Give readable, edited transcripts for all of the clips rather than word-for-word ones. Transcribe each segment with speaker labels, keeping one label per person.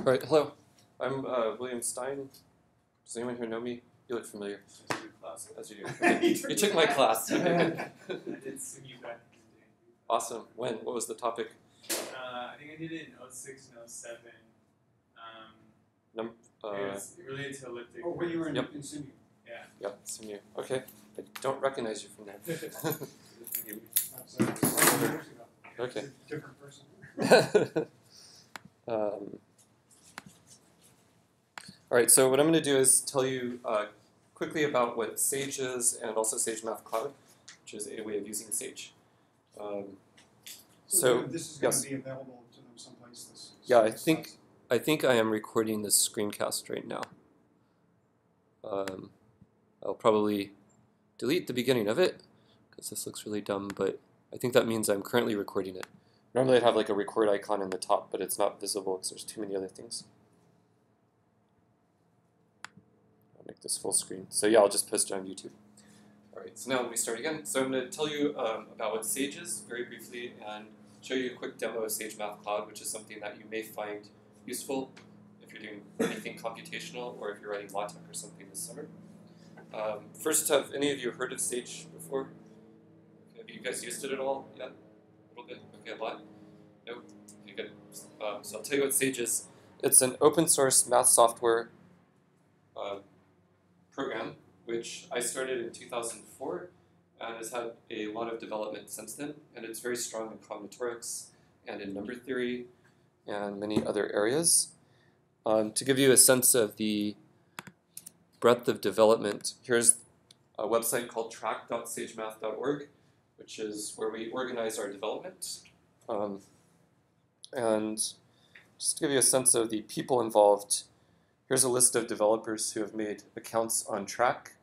Speaker 1: All right, hello. I'm William Stein. Does anyone here know me? You look familiar.
Speaker 2: I took your class.
Speaker 1: As you do. Okay. You took my class.
Speaker 2: I did sing you back in the day.
Speaker 1: Awesome. When? What was the topic?
Speaker 2: I think I did it in 06 and 07.
Speaker 1: Num
Speaker 2: it was related to elliptic.
Speaker 3: Oh, when you were in,
Speaker 1: Yep.
Speaker 3: in Sydney.
Speaker 2: Yeah.
Speaker 1: Yep, some you. Okay. I don't recognize you from there. Okay.
Speaker 3: It's a different person.
Speaker 1: All right, so what I'm going to do is tell you quickly about what Sage is and also SageMathCloud, which is a way of using Sage. So
Speaker 3: this is going
Speaker 1: yes.
Speaker 3: to be available to them someplace.
Speaker 1: Yeah, I think I am recording this screencast right now. I'll probably delete the beginning of it because this looks really dumb, but I think that means I'm currently recording it. Normally I'd have like a record icon in the top, but it's not visible because there's too many other things. I'll make this full screen. So yeah, I'll just post it on YouTube. All right, so now let me start again. So I'm going to tell you about what Sage is very briefly and show you a quick demo of SageMathCloud, which is something that you may find useful if you're doing anything computational or if you're writing LaTeX or something this summer. First, have any of you heard of Sage before? Have you guys used it at all? Yeah? A little bit? Okay, a lot? Nope. Okay, good. So I'll tell you what Sage is. It's an open source math software program, which I started in 2004 and has had a lot of development since then. And it's very strong in combinatorics and in number theory and many other areas. To give you a sense of the breadth of development, here's a website called track.sagemath.org, which is where we organize our development. And just to give you a sense of the people involved, here's a list of developers who have made accounts on Track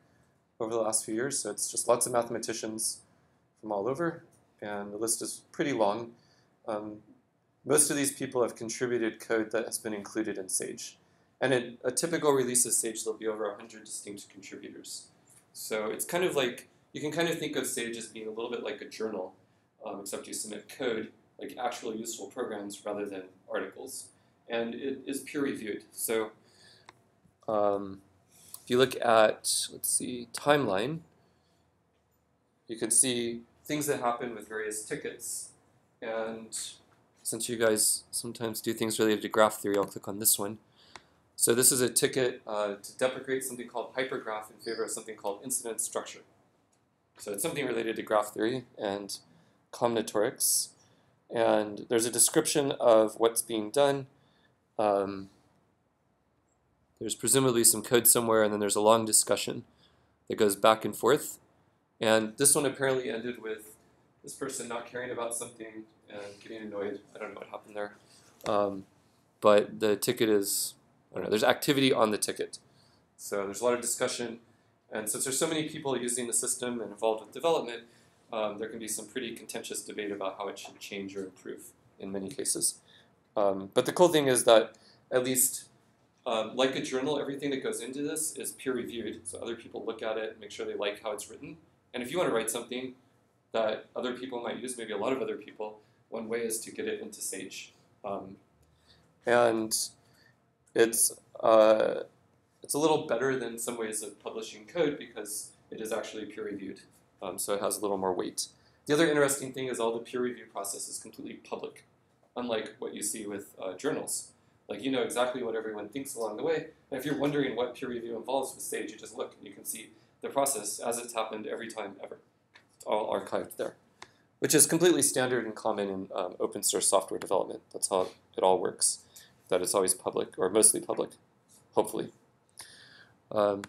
Speaker 1: over the last few years. So it's just lots of mathematicians from all over, and the list is pretty long. Most of these people have contributed code that has been included in Sage. And in a typical release of Sage, there'll be over 100 distinct contributors. So it's kind of like, you can kind of think of Sage as being a little bit like a journal, except you submit code, like actual useful programs rather than articles. And it is peer-reviewed. So if you look at, let's see, timeline, you can see things that happen with various tickets. And since you guys sometimes do things related to graph theory, I'll click on this one. So this is a ticket to deprecate something called hypergraph in favor of something called incidence structure. So it's something related to graph theory and combinatorics. And there's a description of what's being done. There's presumably some code somewhere, and then there's a long discussion that goes back and forth. And this one apparently ended with this person not caring about something and getting annoyed. I don't know what happened there. But the ticket is, I don't know, there's activity on the ticket. So there's a lot of discussion. And since there's so many people using the system and involved with development, there can be some pretty contentious debate about how it should change or improve in many cases. But the cool thing is that at least, like a journal, everything that goes into this is peer-reviewed. So other people look at it, make sure they like how it's written. And if you want to write something that other people might use, maybe a lot of other people, one way is to get it into Sage. And it's a little better than some ways of publishing code because it is actually peer-reviewed. So it has a little more weight. The other interesting thing is all the peer review process is completely public, unlike what you see with journals. Like, you know exactly what everyone thinks along the way. And if you're wondering what peer review involves with Sage, you just look and you can see the process as it's happened every time ever. It's all archived there, which is completely standard and common in open source software development. That's how it all works, that it's always public, or mostly public, hopefully. So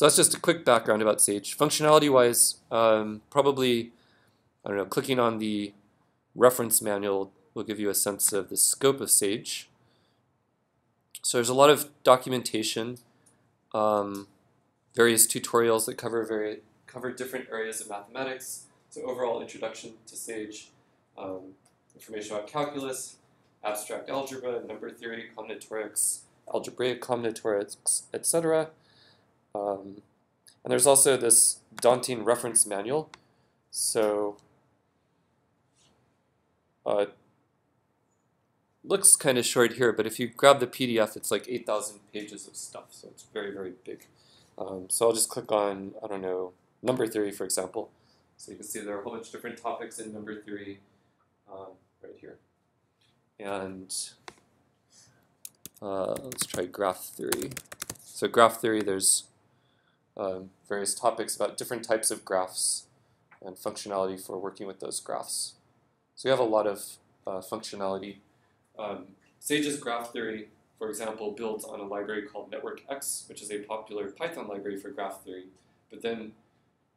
Speaker 1: that's just a quick background about Sage. Functionality-wise, probably, I don't know, clicking on the reference manual will give you a sense of the scope of Sage. So there's a lot of documentation, various tutorials that cover different areas of mathematics. So overall introduction to Sage, information about calculus, abstract algebra, number theory, combinatorics, algebraic combinatorics, etc. And there's also this daunting reference manual. So looks kind of short here, but if you grab the PDF, it's like 8,000 pages of stuff, so it's very, very big. So I'll just click on, I don't know, number theory, for example. So you can see there are a whole bunch of different topics in number theory right here. And let's try graph theory. So graph theory, there's various topics about different types of graphs and functionality for working with those graphs. So you have a lot of functionality. Sage's graph theory, for example, builds on a library called NetworkX, which is a popular Python library for graph theory. But then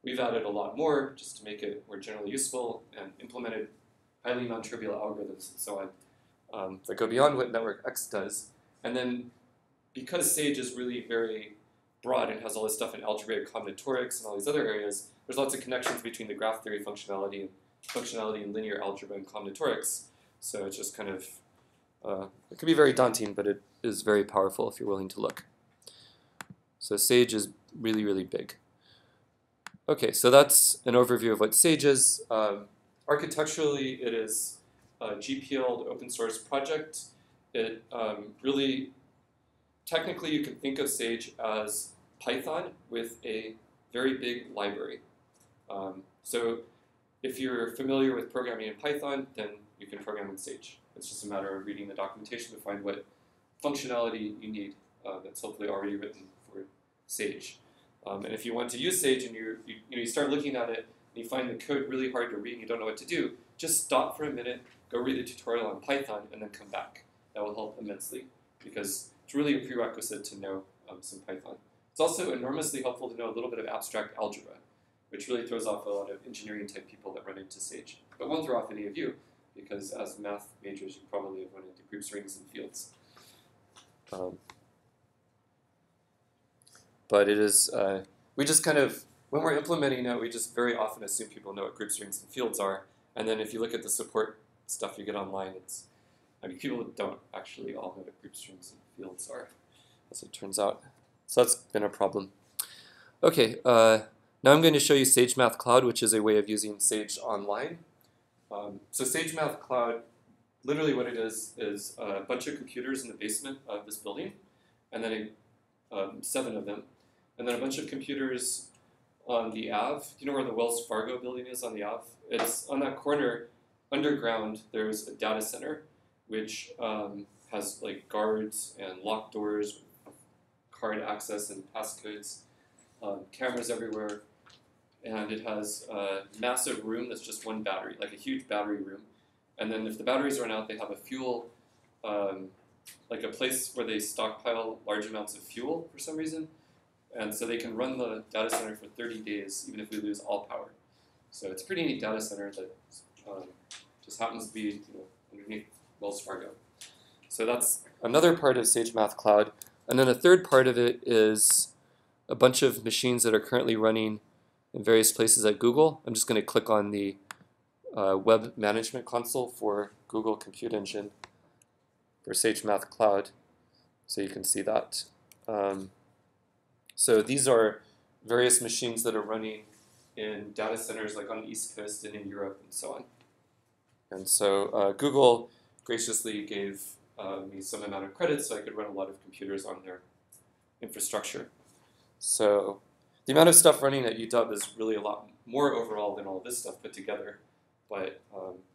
Speaker 1: we've added a lot more just to make it more generally useful and implemented highly non-trivial algorithms and so on that go beyond what NetworkX does. And then because Sage is really very broad and has all this stuff in algebraic combinatorics and all these other areas, there's lots of connections between the graph theory functionality in linear algebra and combinatorics. So it's just kind of, it can be very daunting, but it is very powerful if you're willing to look. So Sage is really, really big. Okay, so that's an overview of what Sage is. Architecturally, it is a GPL open source project. It really, technically you can think of Sage as Python with a very big library. So if you're familiar with programming in Python, then you can program in Sage. It's just a matter of reading the documentation to find what functionality you need that's hopefully already written for Sage. And if you want to use Sage and you start looking at it and you find the code really hard to read and you don't know what to do, just stop for a minute, go read the tutorial on Python, and then come back. That will help immensely because it's really a prerequisite to know some Python. It's also enormously helpful to know a little bit of abstract algebra, which really throws off a lot of engineering type people that run into Sage. But won't throw off any of you, because as math majors, you probably have run into groups, rings, and fields. But it is, we just kind of, when we're implementing it, we just very often assume people know what groups, rings, and fields are. And then if you look at the support stuff you get online, people don't actually all know what groups, rings, and fields are, as it turns out. So that's been a problem. Okay, now I'm going to show you SageMathCloud, which is a way of using Sage online. So SageMathCloud, literally what it is a bunch of computers in the basement of this building, and then 7 of them, and then a bunch of computers on the Ave. Do you know where the Wells Fargo building is on the Ave? It's on that corner, underground, there's a data center, which has like guards and locked doors, card access and passcodes, cameras everywhere, and it has a massive room that's just one battery, like a huge battery room. And then if the batteries run out, they have a fuel, like a place where they stockpile large amounts of fuel for some reason. And so they can run the data center for 30 days, even if we lose all power. So it's a pretty neat data center that just happens to be underneath Wells Fargo. So that's another part of SageMathCloud. And then a third part of it is a bunch of machines that are currently running in various places at Google. I'm just going to click on the web management console for Google Compute Engine for SageMathCloud so you can see that. So these are various machines that are running in data centers like on the East Coast and in Europe and so on. And so Google graciously gave me some amount of credit so I could run a lot of computers on their infrastructure. So the amount of stuff running at UW is really a lot more overall than all this stuff put together, but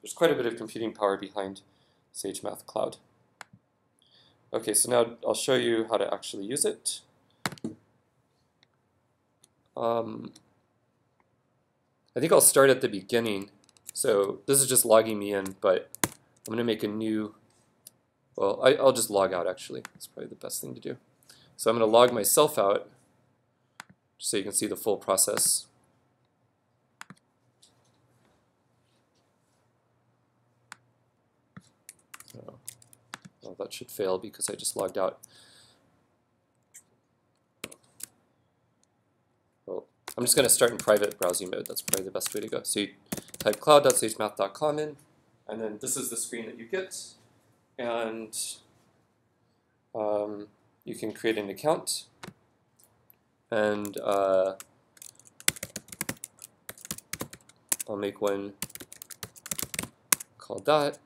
Speaker 1: there's quite a bit of computing power behind SageMathCloud. Okay, so now I'll show you how to actually use it. I think I'll start at the beginning. So this is just logging me in, but I'm going to make a new, well, I'll just log out actually. That's probably the best thing to do. So I'm going to log myself out just so you can see the full process. Well, that should fail because I just logged out. Well, I'm just going to start in private browsing mode. That's probably the best way to go. So you type cloud.sagemath.com in, and then this is the screen that you get. And you can create an account. And I'll make one called that.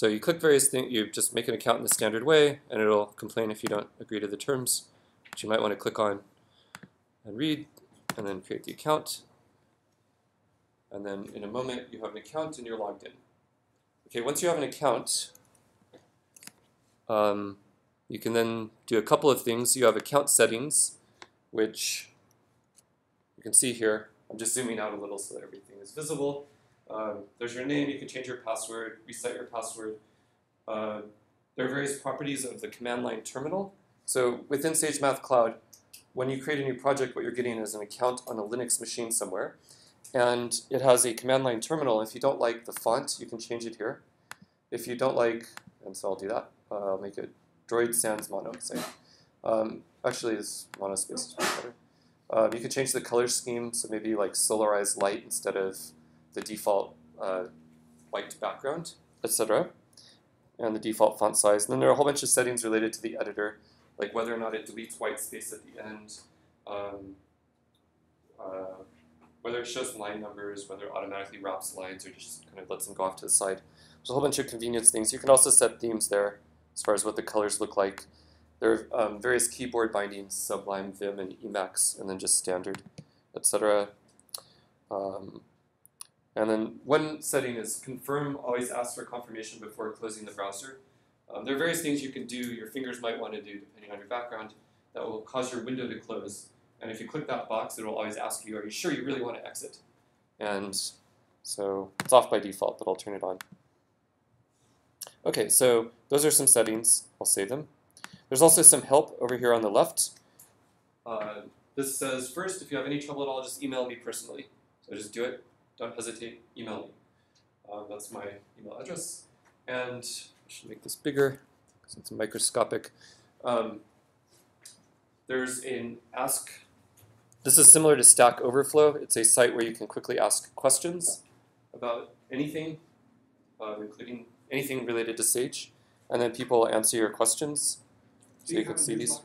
Speaker 1: So you click various things, you just make an account in the standard way, and it'll complain if you don't agree to the terms, which you might want to click on and read, and then create the account. And then in a moment, you have an account and you're logged in. Okay, once you have an account, you can then do a couple of things. You have account settings, which you can see here. I'm just zooming out a little so that everything is visible. There's your name. You can change your password, reset your password. There are various properties of the command line terminal. So within SageMathCloud, when you create a new project, what you're getting is an account on a Linux machine somewhere. And it has a command line terminal. If you don't like the font, you can change it here. If you don't like, and so I'll do that, I'll make it Droid Sans Mono. Say. Actually, this mono space is much better. You can change the color scheme, so maybe like Solarize light instead of the default white background, etc. And the default font size. And then there are a whole bunch of settings related to the editor, like whether or not it deletes white space at the end, whether it shows line numbers, whether it automatically wraps lines or just kind of lets them go off to the side. There's a whole bunch of convenience things. You can also set themes there as far as what the colors look like. There are various keyboard bindings, Sublime, Vim, and Emacs, and then just standard, etc. And then one setting is confirm, always ask for confirmation before closing the browser. There are various things you can do, your fingers might want to do depending on your background, that will cause your window to close. And if you click that box, it will always ask you, are you sure you really want to exit? And so it's off by default, but I'll turn it on. Okay, so those are some settings. I'll save them. There's also some help over here on the left. This says, first, if you have any trouble at all, just email me personally. So just do it. Don't hesitate. Email me. That's my email address. And I should make this bigger because it's microscopic. There's an ask. This is similar to Stack Overflow. It's a site where you can quickly ask questions about anything, including anything related to Sage, and then people will answer your questions. So you can see these.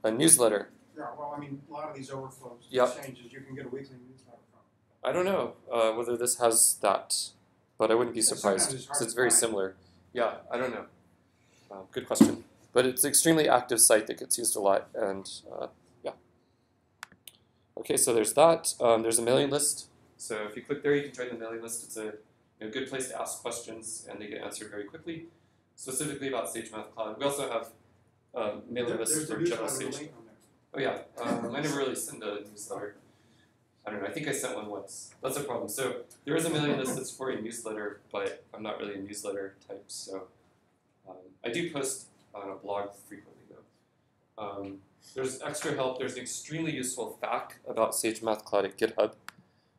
Speaker 1: A newsletter.
Speaker 3: Yeah, well, I mean, a lot of these overflows,
Speaker 1: Yep.
Speaker 3: changes, you can get a weekly newsletter from.
Speaker 1: I don't know whether this has that, but I wouldn't be surprised
Speaker 3: sometimes it's hard
Speaker 1: because it's
Speaker 3: to
Speaker 1: very
Speaker 3: find.
Speaker 1: similar. Yeah, I don't know. Good question. But it's an extremely active site that gets used a lot, and yeah. Okay, so there's that. There's a mailing list. So if you click there, you can join the mailing list. It's a good place to ask questions, and they get answered very quickly, specifically about SageMathCloud. We also have mailing lists
Speaker 3: There's
Speaker 1: for
Speaker 3: the
Speaker 1: general
Speaker 3: newsletter
Speaker 1: Sage.
Speaker 3: link on there.
Speaker 1: Oh yeah, I never really send a newsletter. I don't know, I think I sent one once. That's a problem. So there is a mailing list that's for a newsletter, but I'm not really a newsletter type, so I do post on a blog frequently though. There's extra help. There's an extremely useful FAQ about SageMathCloud at GitHub.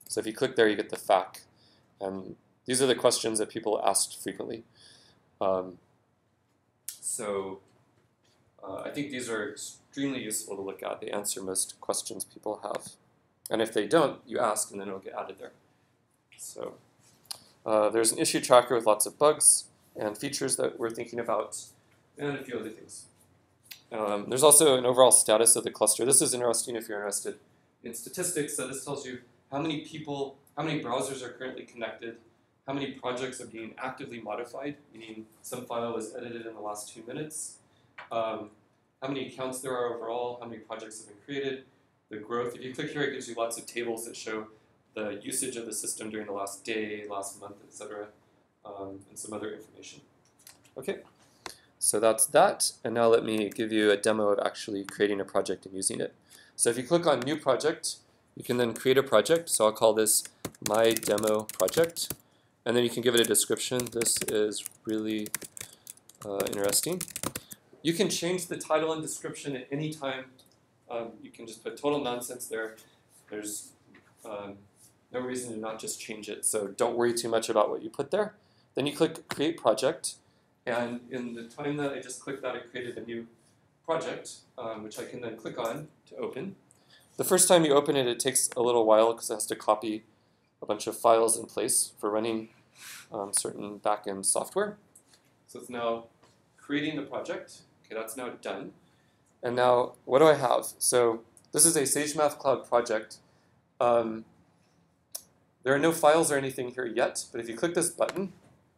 Speaker 1: So if you click there, you get the FAQ. These are the questions that people asked frequently. I think these are extremely useful to look at. They answer most questions people have. And if they don't, you ask, and then it'll get added there. So there's an issue tracker with lots of bugs and features that we're thinking about, and a few other things. There's also an overall status of the cluster. This is interesting if you're interested in statistics. So this tells you how many people, how many browsers are currently connected, how many projects are being actively modified, meaning some file was edited in the last 2 minutes, how many accounts there are overall, how many projects have been created, the growth. If you click here, it gives you lots of tables that show the usage of the system during the last day, last month, etc., and some other information. Okay, so that's that, and now let me give you a demo of actually creating a project and using it. So if you click on New Project, you can then create a project. So I'll call this My Demo Project, and then you can give it a description. This is really interesting. You can change the title and description at any time. You can just put total nonsense there. There's no reason to not just change it, so don't worry too much about what you put there. Then you click Create Project, and in the time that I just clicked that, it created a new project, which I can then click on to open. The first time you open it, it takes a little while because it has to copy a bunch of files in place for running certain back-end software. So it's now creating the project. Okay, that's now done. And now, what do I have? So this is a SageMathCloud project. There are no files or anything here yet, but if you click this button,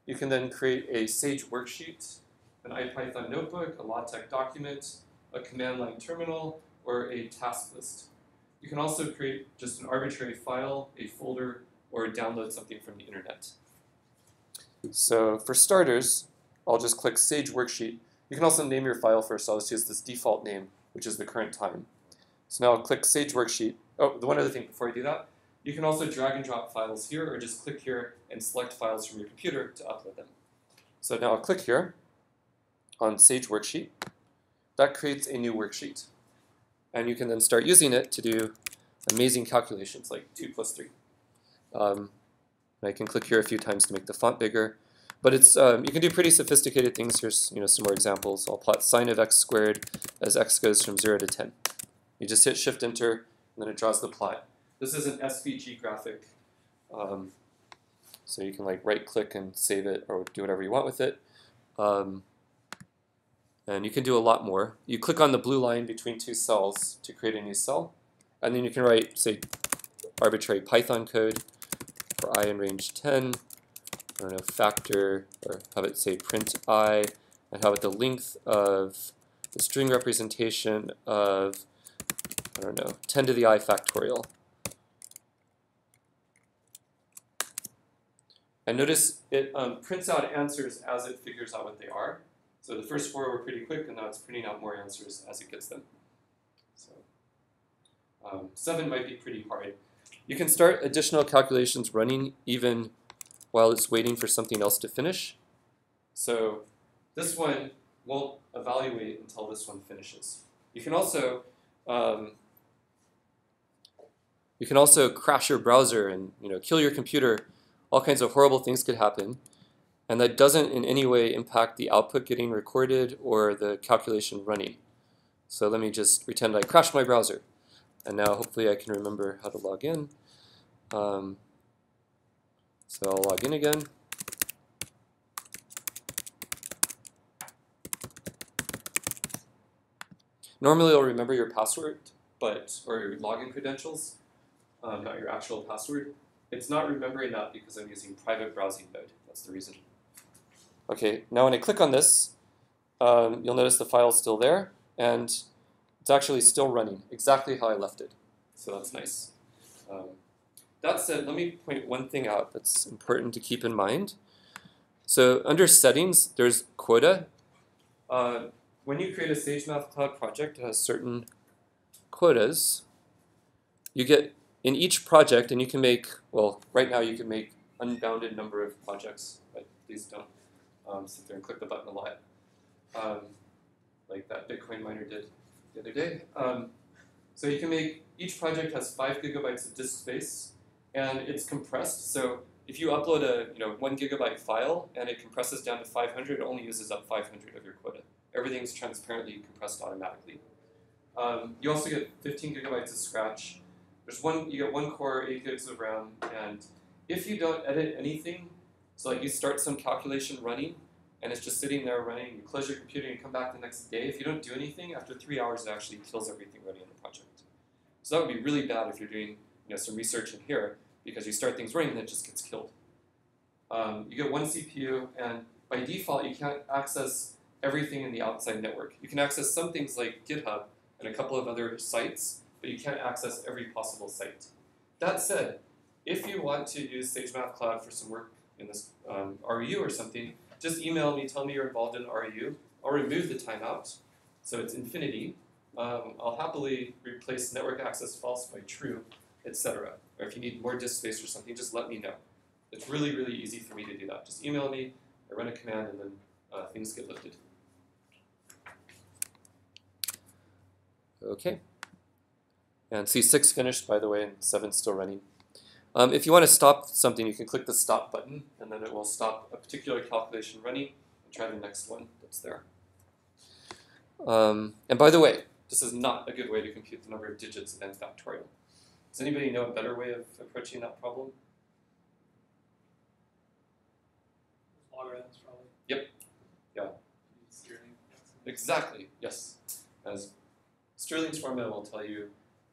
Speaker 1: you can then create a Sage worksheet, an IPython notebook, a LaTeX document, a command line terminal, or a task list. You can also create just an arbitrary file, a folder, or download something from the internet. So for starters, I'll just click Sage Worksheet. You can also name your file first, so I'll just use this default name, which is the current time. So now I'll click Sage Worksheet. Oh, the one other thing before I do that, you can also drag and drop files here, or just click here and select files from your computer to upload them. So now I'll click here on Sage Worksheet. That creates a new worksheet. And you can then start using it to do amazing calculations like 2 plus 3. I can click here a few times to make the font bigger. But it's you can do pretty sophisticated things. Here's some more examples. I'll plot sine of x squared as x goes from 0 to 10. You just hit Shift Enter, and then it draws the plot. This is an SVG graphic, so you can like right-click and save it or do whatever you want with it. And you can do a lot more. You click on the blue line between 2 cells to create a new cell, and then you can write, say, arbitrary Python code for I in range 10. I don't know, factor, or have it say print I, and have it the length of the string representation of, I don't know, 10 to the I factorial. And notice it prints out answers as it figures out what they are. So the first 4 were pretty quick, and now it's printing out more answers as it gets them. So 7 might be pretty hard. You can start additional calculations running even while it's waiting for something else to finish. So this one won't evaluate until this one finishes. You can also crash your browser and kill your computer. All kinds of horrible things could happen. And that doesn't in any way impact the output getting recorded or the calculation running. So let me just pretend I crashed my browser. And now hopefully I can remember how to log in. So I'll log in again. Normally you'll remember your password, or your login credentials, not your actual password. It's not remembering that because I'm using private browsing mode. That's the reason. Okay, now when I click on this, you'll notice the file's still there, and it's actually still running exactly how I left it. So that's nice. That said, let me point one thing out that's important to keep in mind. So under settings, there's quota. When you create a SageMathCloud project, it has certain quotas. You get in each project, and you can make, well, right now you can make unbounded number of projects, but please don't sit there and click the button a lot, like that Bitcoin miner did the other day. So you can make, each project has 5 gigabytes of disk space, and it's compressed. So if you upload a 1 gigabyte file and it compresses down to 500, it only uses up 500 of your quota. Everything's transparently compressed automatically. You also get 15 gigabytes of scratch. You get 1 core, 8 gigs of RAM, and if you don't edit anything, so like you start some calculation running, and it's just sitting there running, you close your computer and you come back the next day, if you don't do anything, after 3 hours it actually kills everything running in the project. So that would be really bad if you're doing some research in here, because you start things running and it just gets killed. You get 1 CPU, and by default you can't access everything in the outside network. You can access some things like GitHub and a couple of other sites, but you can't access every possible site. That said, if you want to use SageMathCloud for some work in this REU or something, just email me, tell me you're involved in REU. I'll remove the timeout, so it's infinity. I'll happily replace network access false by true, etc. Or if you need more disk space or something, just let me know. It's really, really easy for me to do that. Just email me, I run a command, and then things get lifted. Okay. And see, 6 finished, by the way, and 7 still running. If you want to stop something, you can click the stop button, and then it will stop a particular calculation running and try the next one that's there. And by the way, this is not a good way to compute the number of digits of n factorial. Does anybody know a better way of approaching that problem?
Speaker 2: Logarithms, probably.
Speaker 1: Yep. Yeah. Exactly. Yes. As Stirling's formula will tell you,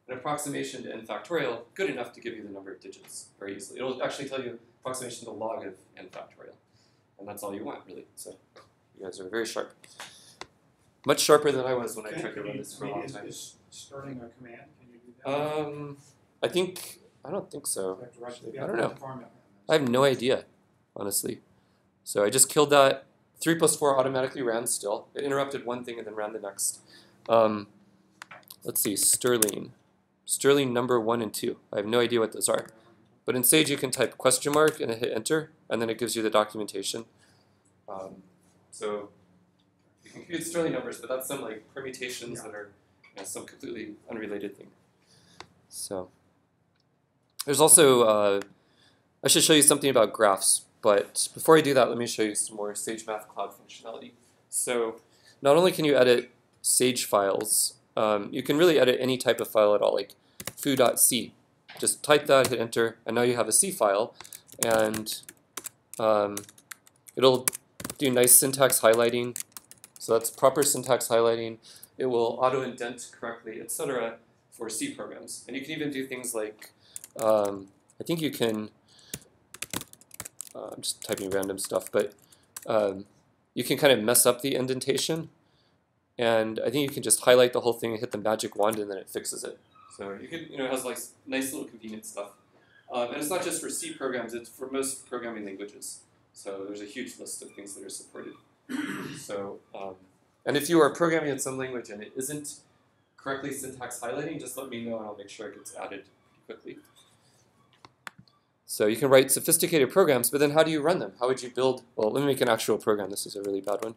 Speaker 1: an approximation to n factorial, good enough to give you the number of digits very easily. It'll actually tell you approximation to the log of n factorial. and that's all you want, really. So you guys are very sharp. Much sharper than I was when I tried to run this for a long time.
Speaker 3: Is starting a command? Can you do that?
Speaker 1: I don't think so.
Speaker 3: You have to write-
Speaker 1: Actually.
Speaker 3: you
Speaker 1: I
Speaker 3: have
Speaker 1: don't
Speaker 3: to
Speaker 1: know.
Speaker 3: write the format.
Speaker 1: I have no idea, honestly. So I just killed that. 3 plus 4 automatically ran still. It interrupted one thing and then ran the next. Let's see, Sterling. Sterling number 1 and 2. I have no idea what those are. But in Sage, you can type question mark and hit enter, and then it gives you the documentation. So you can create Sterling numbers, but that's some like permutations that are some completely unrelated thing. So there's also, I should show you something about graphs, but before I do that, let me show you some more SageMathCloud functionality. So not only can you edit Sage files, you can really edit any type of file at all, like foo.c. Just type that, hit enter, and now you have a C file, and it'll do nice syntax highlighting. So that's proper syntax highlighting. It will auto-indent correctly, etc. for C programs. And you can even do things like, I think you can, I'm just typing random stuff, but you can kind of mess up the indentation. And I think you can just highlight the whole thing and hit the magic wand, and then it fixes it. So you can, it has like nice little convenient stuff. And it's not just for C programs, it's for most programming languages. So there's a huge list of things that are supported. So, and if you are programming in some language and it isn't correctly syntax highlighting, just let me know and I'll make sure it gets added quickly. So you can write sophisticated programs, but then how do you run them? How would you build? Well, let me make an actual program. This is a really bad one.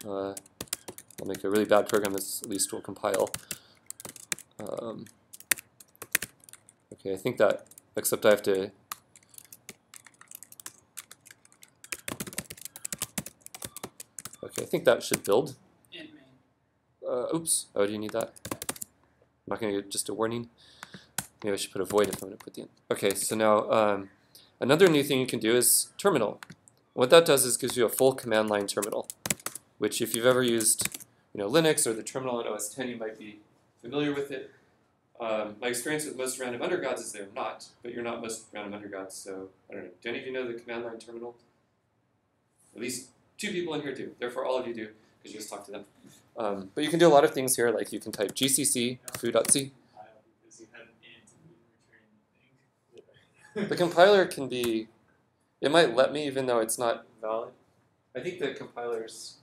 Speaker 1: I'll make a really bad program that at least will compile. Okay, I think that, except I have to. Okay, I think that should build. Oops. Oh, do you need that? I'm not going to get just a warning. Maybe I should put a void if I'm going to put the. Okay, so now another new thing you can do is terminal. What that does is gives you a full command line terminal, which if you've ever used Linux or the terminal in OS 10, you might be familiar with it. My experience with most random undergrads is they're not, but you're not most random undergrads, so I don't know. Do any of you know the command line terminal? At least 2 people in here do. Therefore, all of you do, because you just talk to them. But you can do a lot of things here, like you can type gcc foo.c. The compiler can be, it might let me even though it's not valid. I think the compilers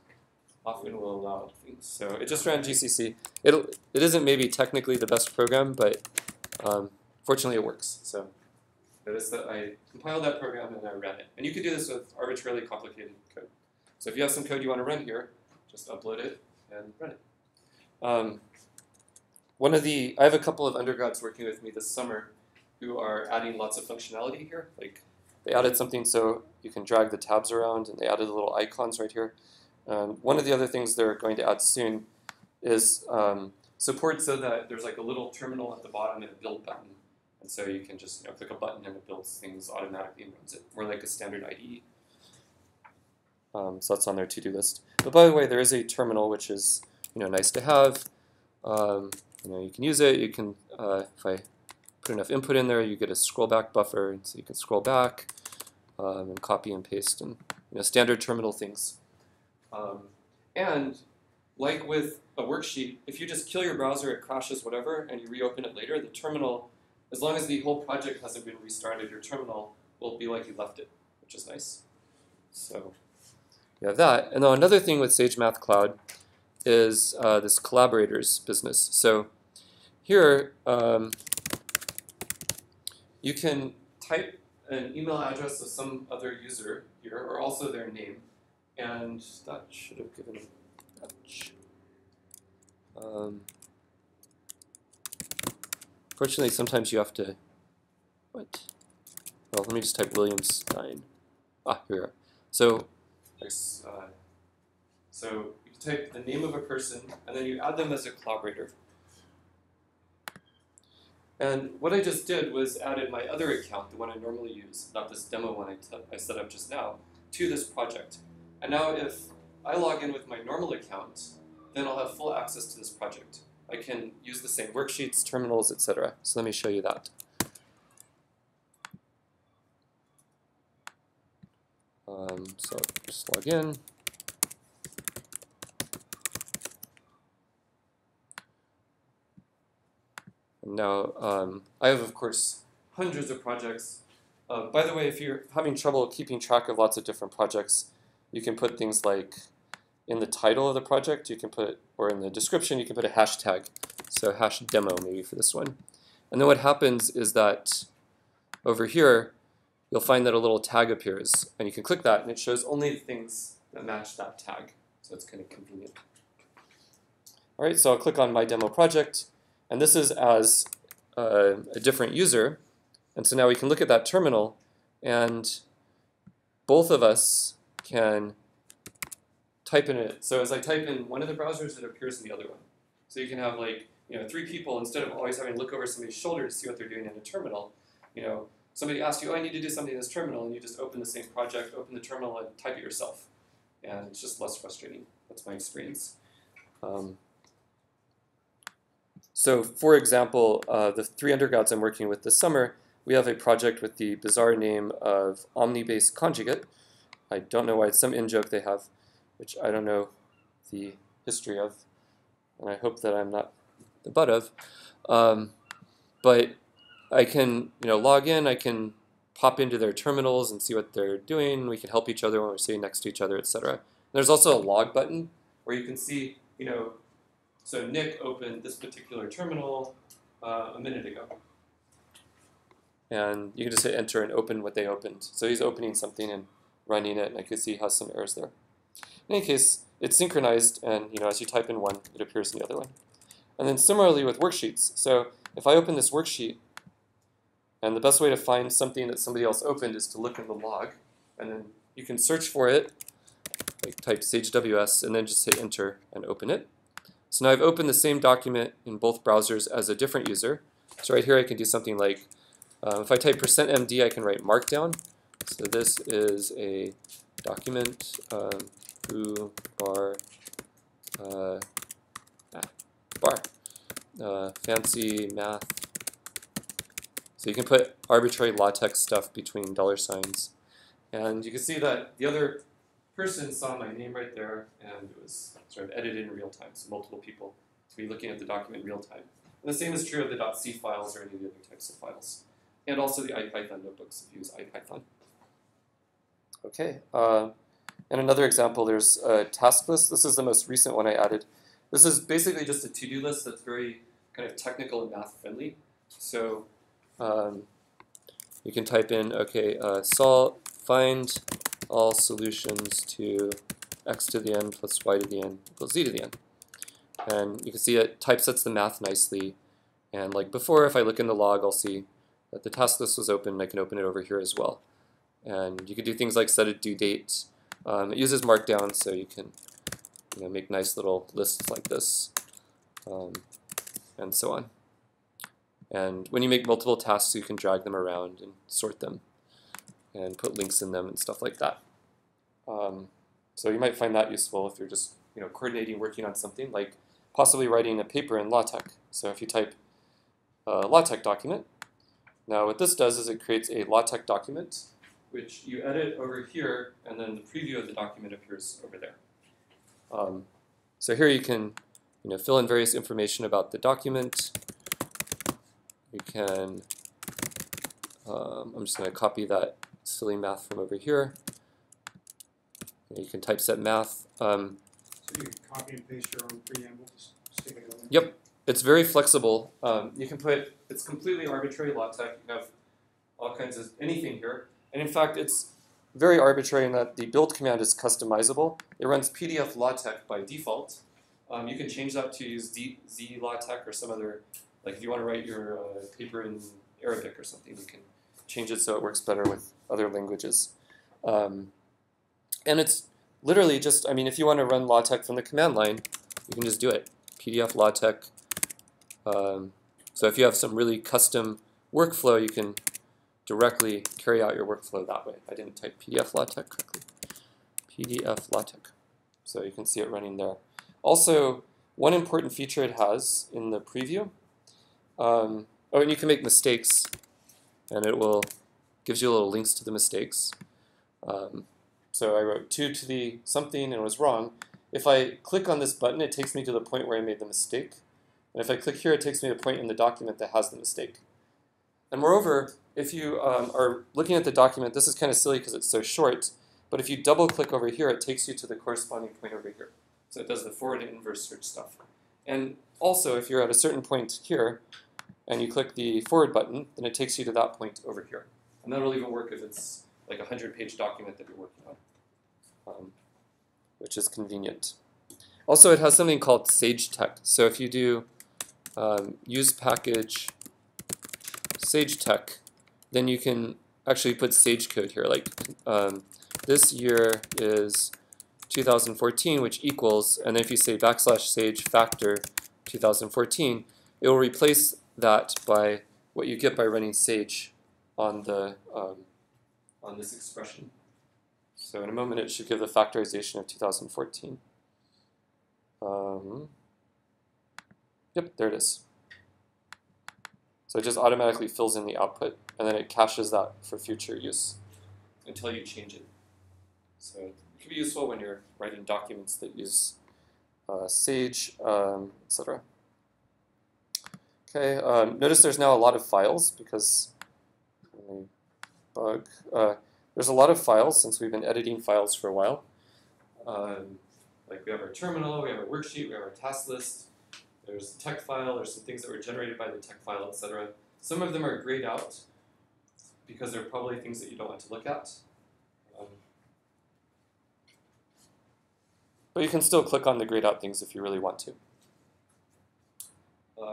Speaker 1: often will allow things. So it just ran GCC. It isn't maybe technically the best program, but fortunately it works. So notice that I compiled that program and I ran it. And you can do this with arbitrarily complicated code. So if you have some code you want to run here, just upload it and run it. I have a couple of undergrads working with me this summer who are adding lots of functionality here. Like they added something so you can drag the tabs around, and they added little icons right here. One of the other things they're going to add soon is support so that there's like a little terminal at the bottom and a build button. And so you can just click a button and it builds things automatically and runs it, more like a standard IDE. So that's on their to-do list. But by the way, there is a terminal which is nice to have. You can use it. You can, if I put enough input in there, you get a scroll back buffer, and so you can scroll back and copy and paste and standard terminal things. And like with a worksheet, if you just kill your browser, it crashes, whatever, and you reopen it later, the terminal, as long as the whole project hasn't been restarted, your terminal will be like you left it, which is nice. So you have that. And now another thing with SageMathCloud is this collaborators business. So here, you can type an email address of some other user here, or also their name, and that should have given a match. Fortunately, sometimes you have to, what? Well, let me just type Williamstein. Ah, here we are. So you can type the name of a person, and then you add them as a collaborator. And what I just did was added my other account, the one I normally use, not this demo one I set up just now, to this project. And now if I log in with my normal account, then I'll have full access to this project. I can use the same worksheets, terminals, etc. So let me show you that. So just log in. And now I have, of course, hundreds of projects. By the way, if you're having trouble keeping track of lots of different projects, you can put things like in the title of the project, you can put, or in the description, you can put a hashtag. So hash demo maybe for this one. And then what happens is that over here, you'll find that a little tag appears. And you can click that, and it shows only the things that match that tag. So it's kind of convenient. All right, so I'll click on My Demo Project. And this is as a different user. And so now we can look at that terminal, and both of us can type in it. So as I type in one of the browsers, it appears in the other one. So you can have like 3 people, instead of always having to look over somebody's shoulder to see what they're doing in a terminal. Somebody asks you, oh, I need to do something in this terminal, and you just open the same project, open the terminal, and type it yourself. And it's just less frustrating. That's my experience. So for example, the 3 undergrads I'm working with this summer, we have a project with the bizarre name of omni-based conjugate. I don't know why. It's some in-joke they have, which I don't know the history of, and I hope that I'm not the butt of. But I can log in, I can pop into their terminals and see what they're doing. We can help each other when we're sitting next to each other, etc. There's also a log button where you can see, so Nick opened this particular terminal a minute ago. And you can just hit enter and open what they opened. So he's opening something and running it, and I could see he has some errors there. In any case, it's synchronized, and as you type in one, it appears in the other one. And then similarly with worksheets. So if I open this worksheet, and the best way to find something that somebody else opened is to look in the log, and then you can search for it, like type SageWS, and then just hit enter and open it. So now I've opened the same document in both browsers as a different user. So right here I can do something like, if I type %md, I can write markdown. So this is a document, foo bar, fancy math. So you can put arbitrary LaTeX stuff between $signs. And you can see that the other person saw my name right there, and it was sort of edited in real time. So multiple people can be looking at the document in real time. And the same is true of the .c files or any of the other types of files. And also the IPython notebooks if you use IPython. Okay, and another example, there's a task list. This is the most recent one I added. This is basically just a to-do list that's very kind of technical and math friendly. So you can type in, okay, find all solutions to x to the n plus y to the n equals z to the n. And you can see it typesets the math nicely. And like before, if I look in the log, I'll see that the task list was open, and I can open it over here as well. And you can do things like set a due date. It uses Markdown, so you can make nice little lists like this, and so on. And when you make multiple tasks, you can drag them around and sort them and put links in them and stuff like that. So you might find that useful if you're just coordinating, working on something, like possibly writing a paper in LaTeX. So if you type LaTeX document, now what this does is it creates a LaTeX document, which you edit over here, and then the preview of the document appears over there. So here you can fill in various information about the document. You can, I'm just going to copy that silly math from over here. You can typeset math.
Speaker 3: So you can copy and paste your own preamble, just stick it in.
Speaker 1: Yep, it's very flexible. You can put, it's completely arbitrary LaTeX. You have all kinds of anything here. And in fact, it's very arbitrary in that the build command is customizable. It runs PDF LaTeX by default. You can change that to use Z LaTeX or some other, like if you want to write your paper in Arabic or something, you can change it so it works better with other languages. And it's literally just, if you want to run LaTeX from the command line, you can just do it. PDF LaTeX. So if you have some really custom workflow, you can directly carry out your workflow that way. I didn't type PDF LaTeX correctly. PDF LaTeX. So you can see it running there. Also, one important feature it has in the preview, and you can make mistakes, and it will gives you little links to the mistakes. So I wrote 2 to the something and it was wrong. If I click on this button, it takes me to the point where I made the mistake. And if I click here, it takes me to the point in the document that has the mistake. And moreover, if you are looking at the document, this is kind of silly because it's so short, but if you double click over here, it takes you to the corresponding point over here. So it does the forward and inverse search stuff. And also, if you're at a certain point here, and you click the forward button, then it takes you to that point over here. And that'll even work if it's like a 100-page document that you're working on, which is convenient. Also, it has something called SageTech. So if you do use package SageTech, then you can actually put Sage code here. Like this year is 2014, which equals, and then if you say \sage factor 2014, it will replace that by what you get by running Sage on the on this expression. So in a moment, it should give the factorization of 2014. Yep, there it is. So it just automatically fills in the output, and then it caches that for future use until you change it. So it can be useful when you're writing documents that use Sage, etc. Okay, notice there's now a lot of files because, let me bug, there's a lot of files since we've been editing files for a while. Like we have our terminal, we have our worksheet, we have our task list, there's the tech file, there's some things that were generated by the tech file, etc. Some of them are grayed out because they're probably things that you don't want to look at. But you can still click on the grayed out things if you really want to.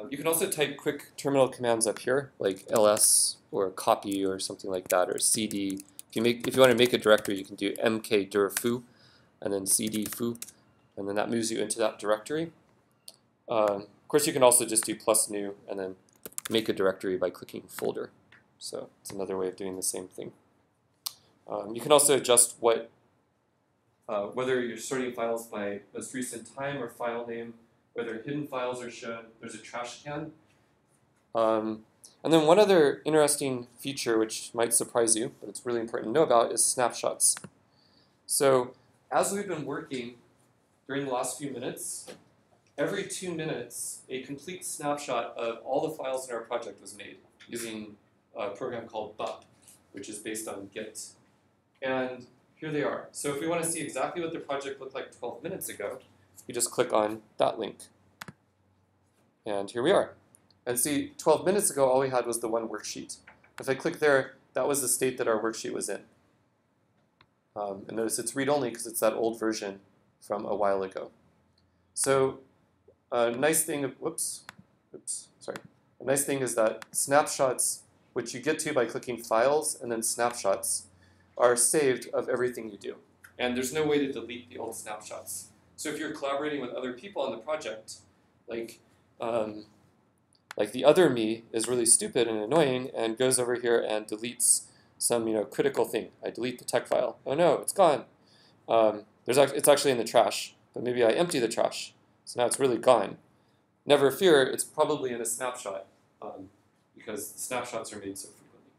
Speaker 1: You can also type quick terminal commands up here, like ls or copy or something like that, or cd. If you want to make a directory, you can do mkdir foo and then cd foo, and then that moves you into that directory. Of course, you can also just do +new and then make a directory by clicking folder. So it's another way of doing the same thing. You can also adjust what whether you're sorting files by most recent time or file name, whether hidden files are shown. There's a trash can. And then one other interesting feature, which might surprise you, but it's really important to know about, is snapshots. So as we've been working during the last few minutes, every 2 minutes, a complete snapshot of all the files in our project was made using a program called bup, which is based on Git. And here they are. So if we want to see exactly what the project looked like 12 minutes ago, you just click on that link. And here we are. And see, 12 minutes ago, all we had was the one worksheet. If I click there, that was the state that our worksheet was in. And notice it's read-only because it's that old version from a while ago. So a nice thing, a nice thing is that snapshots, which you get to by clicking Files and then Snapshots, are saved of everything you do. And there's no way to delete the old snapshots. So if you're collaborating with other people on the project, like the other me is really stupid and annoying and goes over here and deletes some critical thing. I delete the tech file. Oh no, it's gone. It's actually in the trash, but maybe I empty the trash. So now it's really gone. Never fear, it's probably in a snapshot because snapshots are made so frequently.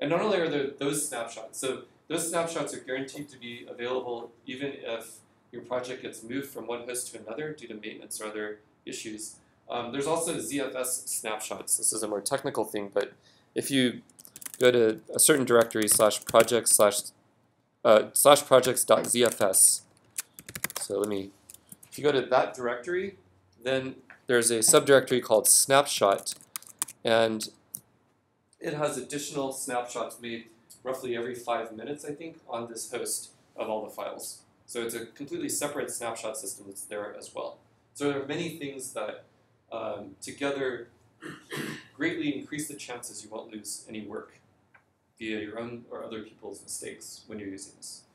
Speaker 1: And not only are there those snapshots, so those snapshots are guaranteed to be available even if your project gets moved from one host to another due to maintenance or other issues. There's also ZFS snapshots. This is a more technical thing, but if you go to a certain directory /projects.zfs, so if you go to that directory, then there's a subdirectory called snapshot, and it has additional snapshots made roughly every 5 minutes, I think, on this host of all the files. So it's a completely separate snapshot system that's there as well. So there are many things that together greatly increase the chances you won't lose any work via your own or other people's mistakes when you're using this.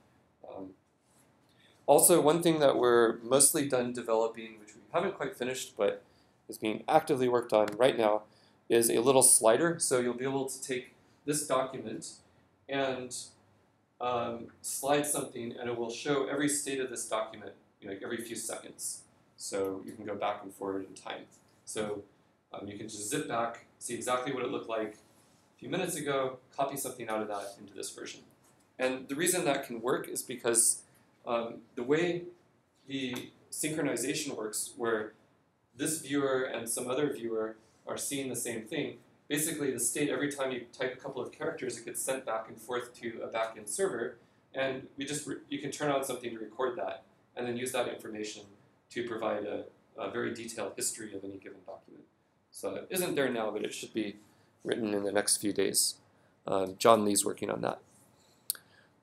Speaker 1: Also, one thing that we're mostly done developing, which we haven't quite finished but is being actively worked on right now, is a little slider. So you'll be able to take this document and slide something, and it will show every state of this document every few seconds. So you can go back and forward in time. So you can just zip back, see exactly what it looked like a few minutes ago, copy something out of that into this version. And the reason that can work is because the way the synchronization works, where this viewer and some other viewer are seeing the same thing, basically the state, every time you type a couple of characters, it gets sent back and forth to a backend server, and you can turn on something to record that, and then use that information to provide a very detailed history of any given document. So it isn't there now, but it should be written in the next few days. John Lee's working on that.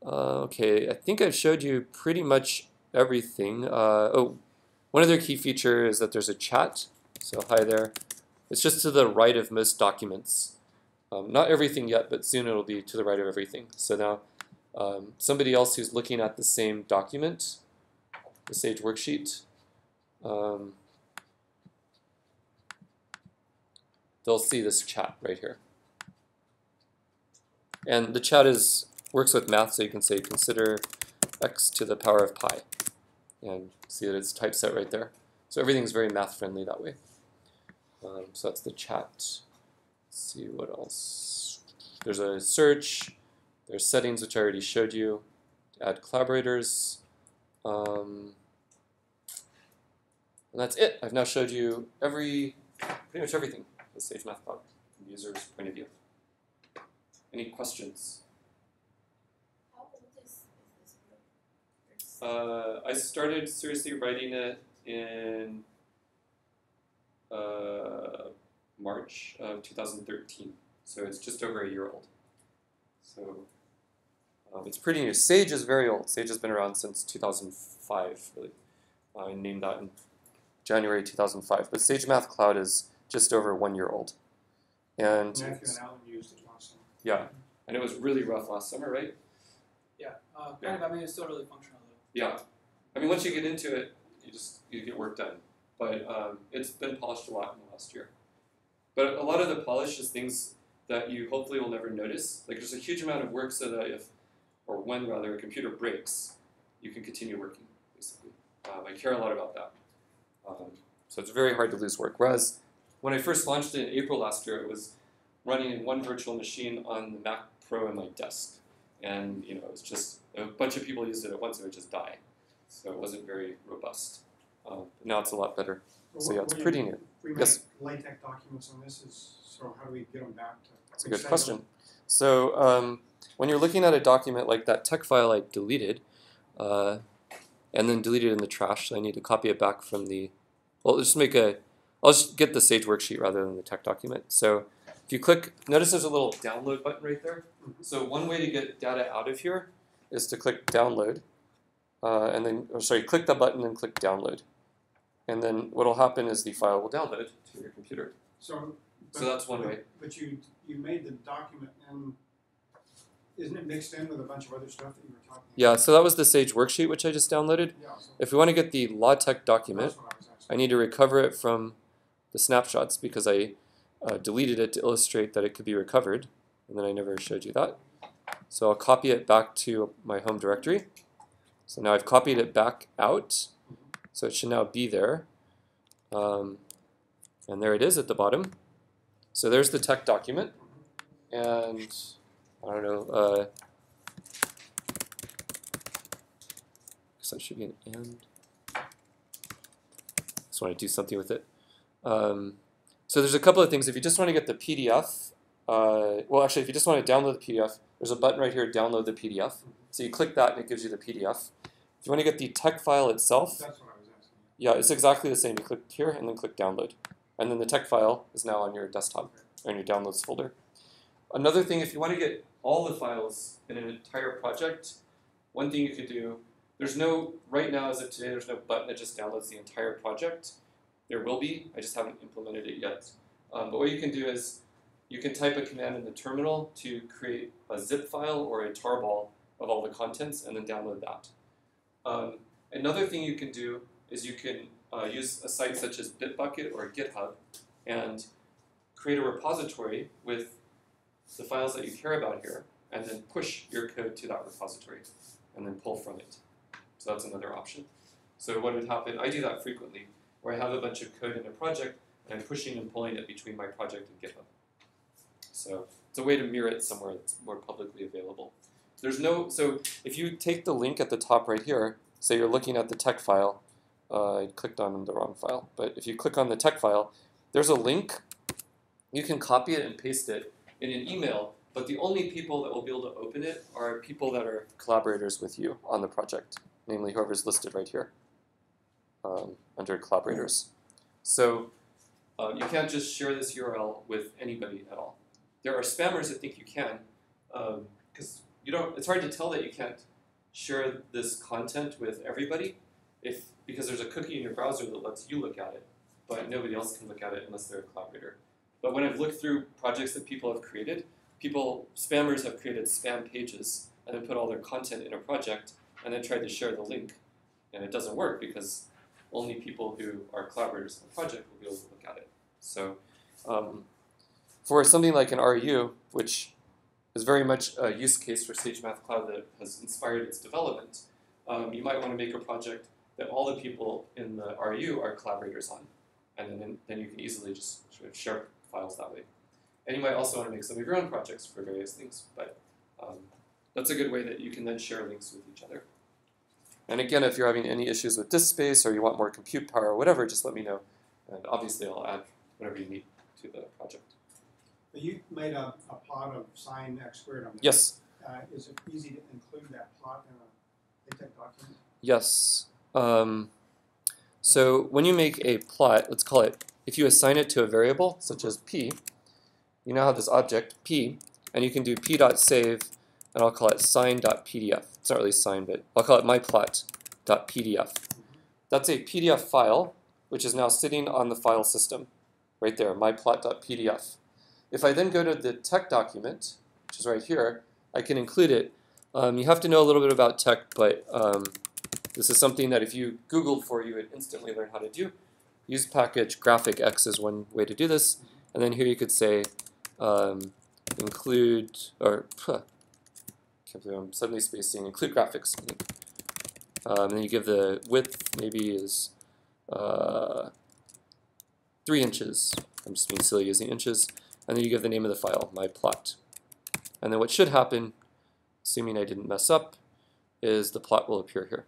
Speaker 1: Okay, I think I've showed you pretty much everything. Oh, one other key feature is that there's a chat. So hi there. It's just to the right of most documents. Not everything yet, but soon it'll be to the right of everything. So now somebody else who's looking at the same document, the Sage worksheet, they'll see this chat right here. And the chat works with math, so you can say consider x to the power of pi. And see that it's typeset right there. So everything's very math friendly that way. So that's the chat. Let's see what else. There's a search. There's settings, which I already showed you. Add collaborators. And that's it. I've now showed you pretty much everything with SageMathCloud from the user's point of view. Any questions?
Speaker 4: How old is this book?
Speaker 1: I started seriously writing it in March of 2013, so it's just over a year old. So it's pretty new. Sage is very old. Sage has been around since 2005, really. I named that in January 2005. But SageMathCloud is just over 1 year old. And
Speaker 3: Matthew and Alan used it last summer.
Speaker 1: yeah, and it was really rough last summer, right?
Speaker 2: Yeah, kind of. I mean, it's still really functional though.
Speaker 1: Yeah. I mean, once you get into it, you get work done. But it's been polished a lot in the last year. But a lot of the polish is things that you hopefully will never notice. Like there's a huge amount of work so that when a computer breaks, you can continue working, basically. I care a lot about that. So it's very hard to lose work. Whereas when I first launched it in April last year, it was running in one virtual machine on the Mac Pro in my desk. And it was just, a bunch of people used it at once, it would just die. So it wasn't very robust. Now it's a lot better. So yeah, it's pretty new.
Speaker 3: We make
Speaker 1: Yes?
Speaker 3: LaTeX documents on this, so how do we get them back to?
Speaker 1: That's a good question. So when you're looking at a document like that tech file I deleted, and then deleted in the trash, so I need to copy it back from the, I'll just get the Sage worksheet rather than the tech document. So if you click, notice there's a little download button right there. So one way to get data out of here is to click download, and then, click the button and click download. And then what will happen is the file will download to your computer.
Speaker 3: So
Speaker 1: that's one way.
Speaker 3: But you made the document, and isn't it mixed in with a bunch of other stuff that you were talking about?
Speaker 1: Yeah, so that was the Sage worksheet, which I just downloaded.
Speaker 3: Yeah, so
Speaker 1: If we want to get the LaTeX document,
Speaker 3: that's what I was asking.
Speaker 1: I need to recover it from the snapshots because I deleted it to illustrate that it could be recovered, and then I never showed you that. So I'll copy it back to my home directory. So now I've copied it back out, so it should now be there. And there it is at the bottom. So there's the tech document, and I don't know, guess that should be an and. Just want to do something with it. So there's a couple of things. If you just want to get the PDF, well, actually, if you just want to download the PDF, there's a button right here, download the PDF. So you click that and it gives you the PDF. If you want to get the tech file itself,
Speaker 3: That's what I was asking.
Speaker 1: yeah, it's exactly the same. You click here and then click download. And then the tech file is now on your desktop or in your downloads folder. Another thing, if you want to get all the files in an entire project, one thing you could do, right now as of today, there's no button that just downloads the entire project. There will be, I just haven't implemented it yet. But what you can do is, you can type a command in the terminal to create a zip file or a tarball of all the contents and then download that. Another thing you can do is you can use a site such as Bitbucket or GitHub and create a repository with the files that you care about here and then push your code to that repository and then pull from it. So that's another option. So what would happen, I do that frequently, where I have a bunch of code in a project and I'm pushing and pulling it between my project and GitHub. So it's a way to mirror it somewhere that's more publicly available. there's no, so if you take the link at the top right here, say you're looking at the tech file, I clicked on the wrong file, but if you click on the tech file, there's a link. You can copy it and paste it in an email, but the only people that will be able to open it are people that are collaborators with you on the project, namely whoever's listed right here under collaborators. So you can't just share this URL with anybody at all. There are spammers that think you can, because it's hard to tell that you can't share this content with everybody because there's a cookie in your browser that lets you look at it, but nobody else can look at it unless they're a collaborator. But when I've looked through projects that people have created, spammers have created spam pages and then put all their content in a project and then tried to share the link. And it doesn't work because only people who are collaborators in the project will be able to look at it. So for something like an REU, which is very much a use case for SageMathCloud that has inspired its development, you might want to make a project that all the people in the REU are collaborators on. And then you can easily just sort of share files that way. And you might also want to make some of your own projects for various things, but that's a good way that you can then share links with each other. And again, if you're having any issues with disk space or you want more compute power or whatever, just let me know. And obviously I'll add whatever you need to the project.
Speaker 3: You made a plot of sine x squared on that.
Speaker 1: Yes.
Speaker 3: Is it easy to include that plot in a LaTeX document?
Speaker 1: Yes. So when you make a plot, let's call it, if you assign it to a variable, such as p, you now have this object, p, and you can do p.save, and I'll call it sine.pdf. It's not really sine, but I'll call it myplot.pdf. That's a PDF file, which is now sitting on the file system, right there, myplot.pdf. If I then go to the tech document, which is right here, I can include it. You have to know a little bit about tech, but this is something that if you Googled for, you would instantly learn how to do. Use package graphicx is one way to do this. And then here you could say include, or can't believe I'm suddenly spacing, include graphics. And then you give the width maybe is 3 inches. I'm just being silly using inches. And then you give the name of the file, my plot. And then what should happen, assuming I didn't mess up, is the plot will appear here.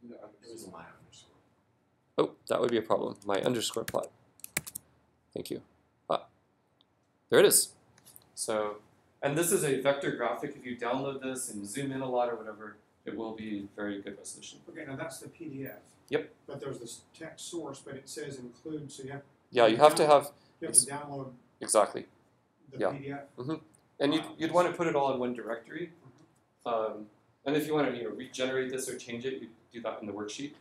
Speaker 5: No, it was my underscore.
Speaker 1: Oh, that would be a problem. My underscore plot. Thank you. There it is. So, and this is a vector graphic. If you download this and zoom in a lot or whatever, it will be very good resolution.
Speaker 3: Okay, now that's the PDF.
Speaker 1: Yep.
Speaker 3: But there's this text source, but it says include, so you have.
Speaker 1: Yeah, you have to have.
Speaker 3: You have to download.
Speaker 1: Exactly.
Speaker 3: The
Speaker 1: Yeah.
Speaker 3: PDF.
Speaker 1: Mm-hmm. And you'd want to put it all in one directory. And if you want to regenerate this or change it, you do that in the worksheet.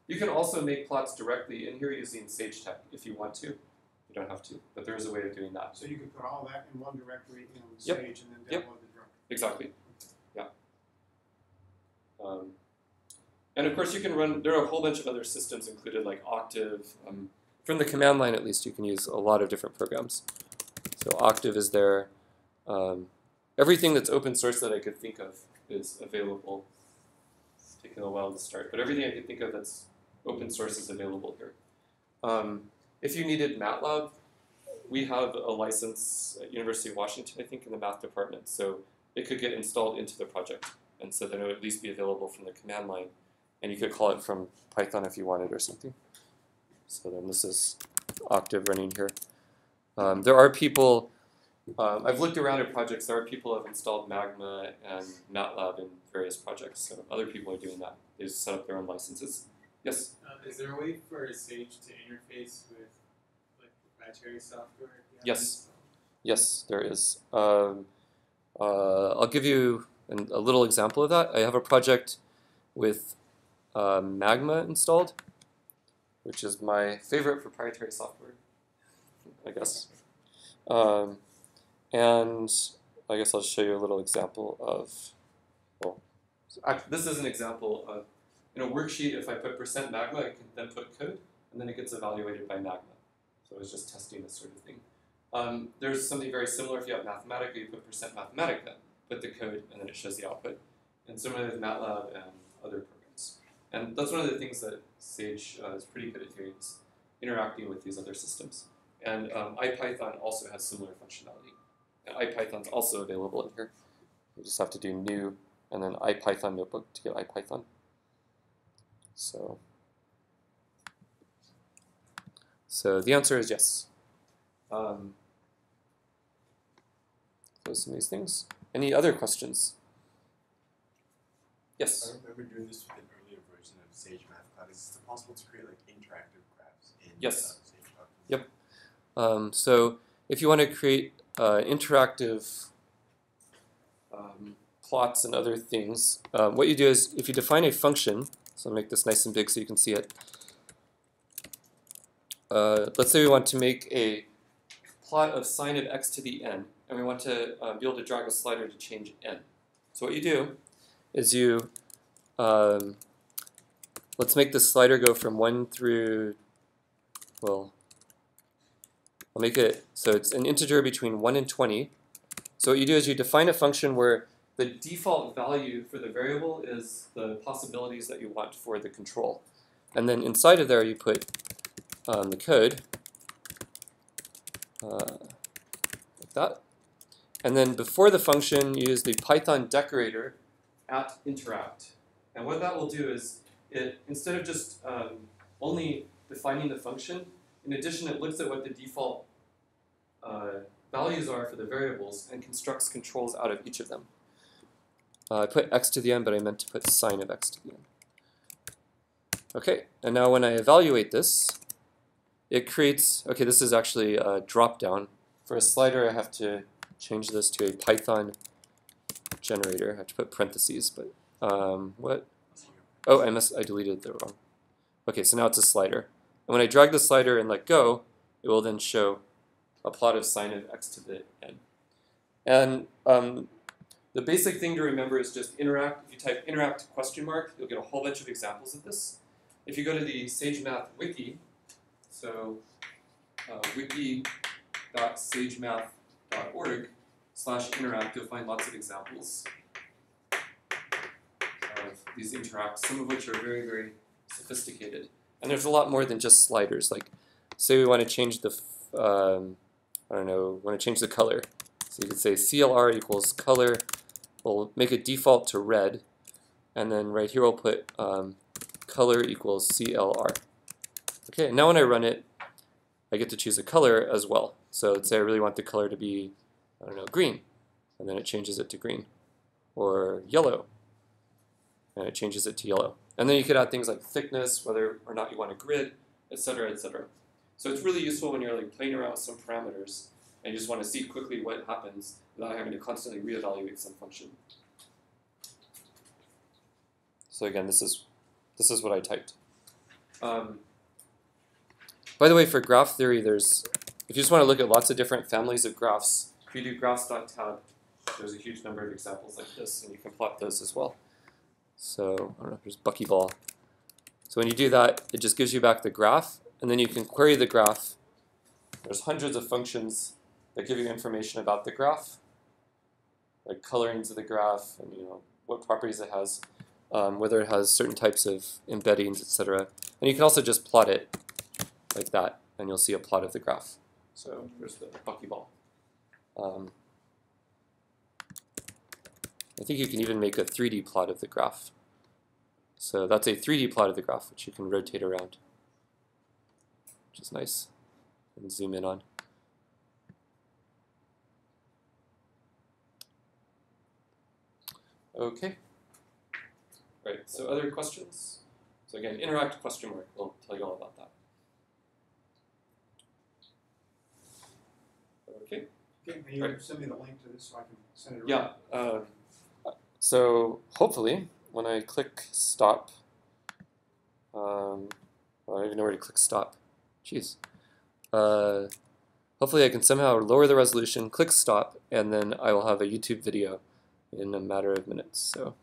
Speaker 1: You can also make plots directly in here using SageTech if you want to. You don't have to, but there is a way of doing that.
Speaker 3: So you could put all that in one directory in
Speaker 1: Yep.
Speaker 3: Sage and then download
Speaker 1: Yep.
Speaker 3: the directory.
Speaker 1: Exactly. Yeah. And of course you can run, there are a whole bunch of other systems included like Octave. From the command line at least you can use a lot of different programs. So Octave is there. Everything that's open source that I could think of is available. It's taken a while to start, but everything I could think of that's open source is available here. If you needed MATLAB, we have a license at University of Washington, I think, in the math department, so it could get installed into the project, and so then it would at least be available from the command line, and you could call it from Python if you wanted or something. So then this is Octave running here. There are people, I've looked around at projects, there are people who have installed Magma and MATLAB in various projects, so other people are doing that. They just set up their own licenses. Yes?
Speaker 5: Is there a way for Sage to interface with like proprietary software?
Speaker 1: Yes. Yes, there is. I'll give you a little example of that. I have a project with Magma installed, which is my favorite proprietary software, I guess. And I guess I'll show you a little example of, well, this is an example of, in a worksheet, if I put %magma, I can then put code, and then it gets evaluated by Magma. So I was just testing this sort of thing. There's something very similar if you have Mathematica, you put %Mathematica, put the code, and then it shows the output. And similarly with MATLAB and other programs. And that's one of the things that Sage is pretty good at doing, is interacting with these other systems. And IPython also has similar functionality. And IPython's also available in here. You just have to do new and then IPython notebook to get IPython. So the answer is yes. Close some of these things. Any other questions? Yes?
Speaker 6: I remember doing this with an earlier version of SageMathCloud. Is it possible to create like interactive graphs in
Speaker 1: Yes.
Speaker 6: SageMathCloud?
Speaker 1: Yep. So if you want to create interactive plots and other things, what you do is if you define a function, so I'll make this nice and big so you can see it. Let's say we want to make a plot of sine of x to the n, and we want to be able to drag a slider to change n. So what you do is you, let's make the slider go from 1 through, well, I'll make it so it's an integer between 1 and 20. So what you do is you define a function where the default value for the variable is the possibilities that you want for the control. And then inside of there you put the code, like that. And then before the function, you use the Python decorator at interact. And what that will do is, instead of just only defining the function, in addition, it looks at what the default values are for the variables and constructs controls out of each of them. I put x to the n, but I meant to put sine of x to the n. Okay, and now when I evaluate this, it creates, okay, this is actually a drop down. For a slider, I have to change this to a Python generator. I have to put parentheses, but what? Oh, I deleted the wrong. Okay, so now it's a slider. And when I drag the slider and let go, it will then show a plot of sine of x to the n. And the basic thing to remember is just interact. If you type interact ? You'll get a whole bunch of examples of this. If you go to the SageMath wiki, so wiki.sagemath.org/interact, you'll find lots of examples of these interacts, some of which are very, very sophisticated. And there's a lot more than just sliders. Like, say we want to change the, want to change the color. So you could say CLR equals color. We'll make it default to red. And then right here we'll put color equals CLR. Okay, now when I run it, I get to choose a color as well. So let's say I really want the color to be, green. And then it changes it to green. Or yellow. And it changes it to yellow. And then you could add things like thickness, whether or not you want a grid, etc., etc. So it's really useful when you're like playing around with some parameters and you just want to see quickly what happens without having to constantly reevaluate some function. So again, this is what I typed. By the way, for graph theory, if you just want to look at lots of different families of graphs, if you do graphs.tab, there's a huge number of examples like this, and you can plot those as well. So, I don't know, there's buckyball. So when you do that, it just gives you back the graph, and then you can query the graph. There's hundreds of functions that give you information about the graph, like colorings of the graph, and what properties it has, whether it has certain types of embeddings, etc. And you can also just plot it like that, and you'll see a plot of the graph. So here's the buckyball. I think you can even make a 3D plot of the graph. So that's a 3D plot of the graph, which you can rotate around, which is nice, and zoom in on. Okay. Right, so other questions? So again, interact ? We'll tell you all about that. Okay.
Speaker 3: Can you
Speaker 1: Right.
Speaker 3: send me the link to this so I can send it around?
Speaker 1: Yeah. So hopefully, when I click stop, well, I don't even know where to click stop. Jeez. Hopefully I can somehow lower the resolution, click stop, and then I will have a YouTube video in a matter of minutes. So.